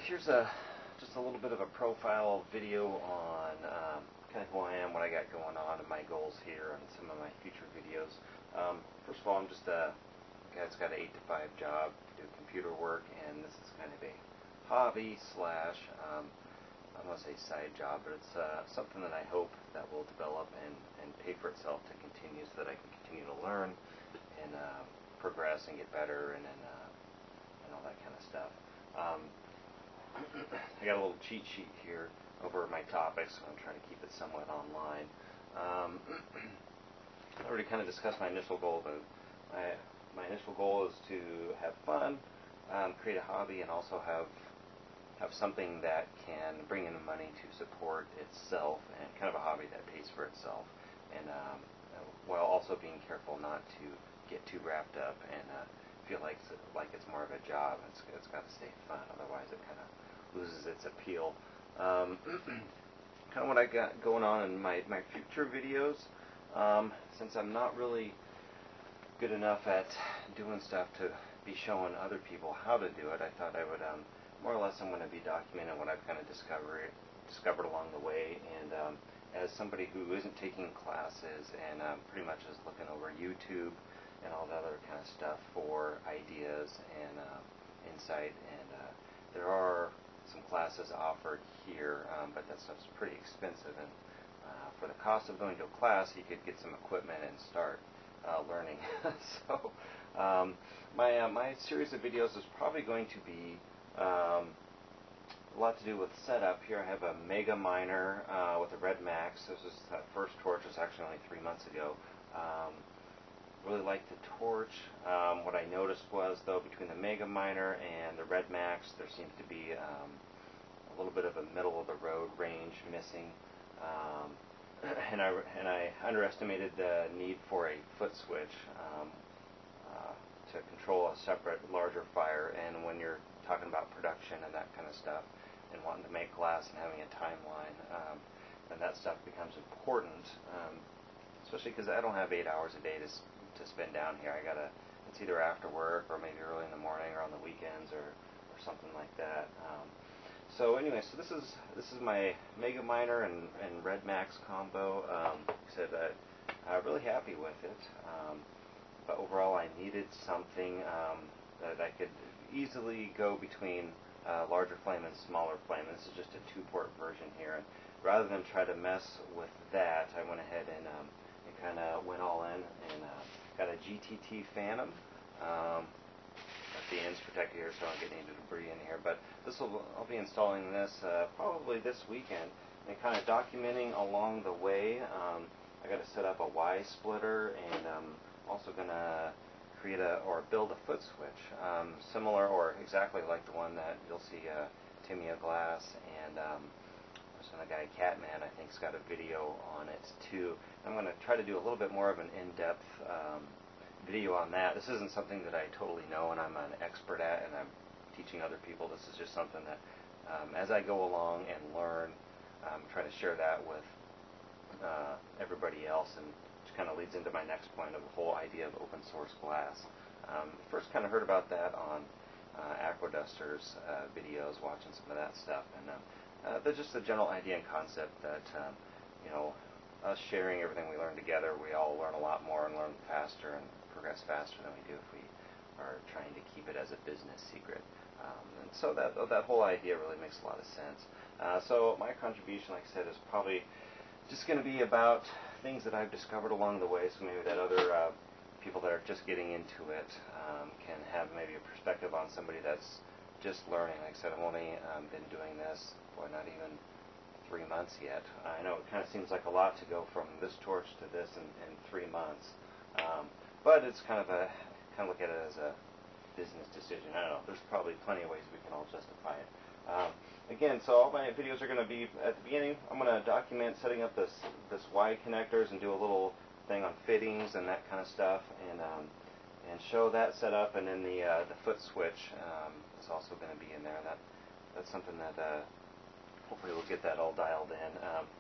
here's just a little bit of a profile video on kind of who I am, what I got going on, and my goals here, and some of my future videos. First of all, I'm just a guy that's got an 8 to 5 job, do computer work, and this is kind of a hobby slash, I'm going to say side job, but it's something that I hope that will develop and pay for itself to continue, so that I can continue to learn and progress and get better and all that kind of stuff. I got a little cheat sheet here over my topics, so I'm trying to keep it somewhat online. I already kind of discussed my initial goal, but my initial goal is to have fun, create a hobby, and also have something that can bring in money to support itself, and kind of a hobby that pays for itself, and while also being careful not to get too wrapped up and feel like it's more of a job. It's got to stay fun, otherwise it kind of loses its appeal. Kind of what I got going on in my future videos, since I'm not really good enough at doing stuff to be showing other people how to do it, I thought I would more or less I'm going to be documenting what I've kind of discovered along the way, and as somebody who isn't taking classes and pretty much is looking over YouTube and all the other kind of stuff for ideas and insight, and there are some classes offered here, but that stuff's pretty expensive, and for the cost of going to a class, you could get some equipment and start learning. So my series of videos is probably going to be a lot to do with setup. Here I have a Mega Miner with a Red Max. This is that first torch. Was actually only 3 months ago. Really liked the torch. What I noticed was, though, between the Mega Miner and the Red Max, there seems to be a little bit of a middle of the road range missing, and I underestimated the need for a foot switch to control a separate, larger fire. And when you're talking about production and that kind of stuff, and wanting to make glass and having a timeline, then that stuff becomes important. Especially because I don't have 8 hours a day to spend down here. It's either after work or maybe early in the morning or on the weekends or something like that. So anyway, so this is my Mega Miner and Red Max combo. Like I said, I'm really happy with it. But overall, I needed something that I could easily go between larger flame and smaller flame. This is just a 2-port version here, and rather than try to mess with that, I went ahead and kind of went all in and got a GTT Phantom. Got the ends protected here so I don't get any debris in here, but I'll be installing this probably this weekend, and kind of documenting along the way. I got to set up a Y splitter, and also going to create or build a foot switch, similar or exactly like the one that you'll see Tamiya Glass, and the guy Catman, I think, has got a video on it too. I'm going to try to do a little bit more of an in-depth video on that. This isn't something that I totally know and I'm an expert at, and I'm teaching other people. This is just something that as I go along and learn, try to share that with everybody else, and which kind of leads into my next point of the whole idea of open source glass. First kind of heard about that on Aquaduster's videos, watching some of that stuff, and but just the general idea and concept that us sharing everything we learn together, we all learn a lot more and learn faster and progress faster than we do if we are trying to keep it as a business secret. And so that whole idea really makes a lot of sense. So my contribution, like I said, is probably just going to be about things that I've discovered along the way, so maybe that other people that are just getting into it can have maybe a perspective on somebody that's just learning. Like I said, I've only been doing this for not even 3 months yet. I know it kind of seems like a lot to go from this torch to this in 3 months, but it's kind of look at it as a business decision. I don't know. There's probably plenty of ways we can all justify it. Again, so all my videos are going to be at the beginning. I'm going to document setting up this Y connectors and do a little thing on fittings and that kind of stuff, and show that set up, and then the foot switch is also going to be in there. That's something that hopefully we'll get that all dialed in.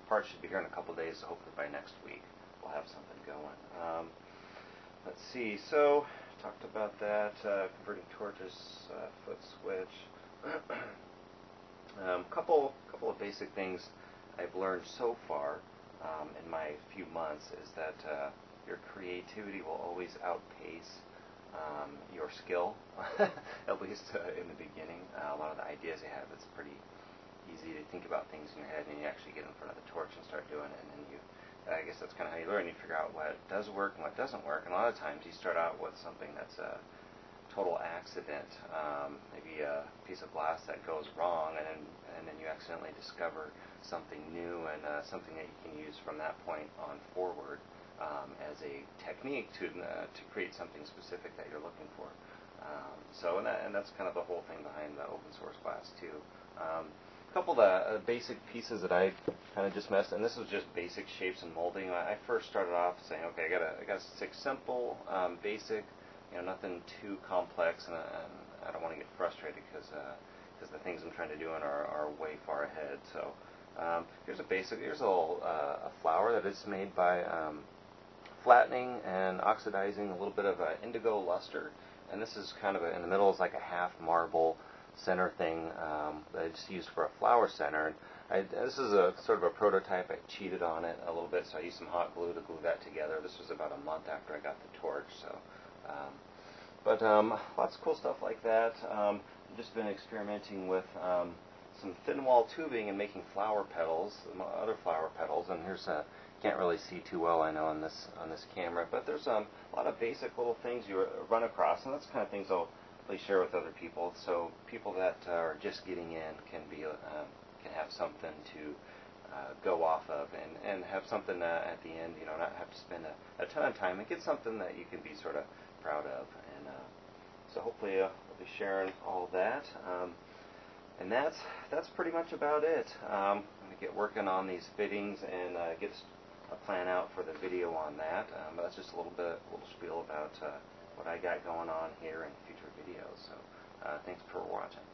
Parts should be here in a couple of days, so hopefully by next week we'll have something going. Let's see. So talked about that, converting torches, foot switch. Couple of basic things I've learned so far in my few months is that your creativity will always outpace your skill, at least in the beginning. A lot of the ideas you have, it's pretty easy to think about things in your head, and you actually get in front of the torch and start doing it, and then I guess that's kind of how you learn. You figure out what does work and what doesn't work, and a lot of times you start out with something that's a total accident, maybe a piece of glass that goes wrong, and then you accidentally discover something new and something that you can use from that point on forward as a technique to create something specific that you're looking for. And that's kind of the whole thing behind the open source class too. A couple of the basic pieces that I kind of just messed, and this was just basic shapes and molding. I first started off saying, okay, I got to stick simple, basic. Nothing too complex, and I don't want to get frustrated because the things I'm trying to do are way far ahead. So here's a flower that is made by flattening and oxidizing a little bit of indigo luster, and this is kind of in the middle is like a half marble center thing that I just used for a flower center. And this is a sort of a prototype. I cheated on it a little bit, so I used some hot glue to glue that together. This was about a month after I got the torch, so. But lots of cool stuff like that. I've just been experimenting with some thin wall tubing and making flower petals, other flower petals. And here's can't really see too well, I know, on this camera. But there's a lot of basic little things you run across, and that's the kind of things I'll really share with other people. So people that are just getting in can have something to go off of and have something at the end, not have to spend a ton of time and get something that you can be sort of proud of. And so hopefully I'll be sharing all that. And that's pretty much about it. I'm going to get working on these fittings and get a plan out for the video on that. But that's just a little spiel about what I got going on here in future videos. So thanks for watching.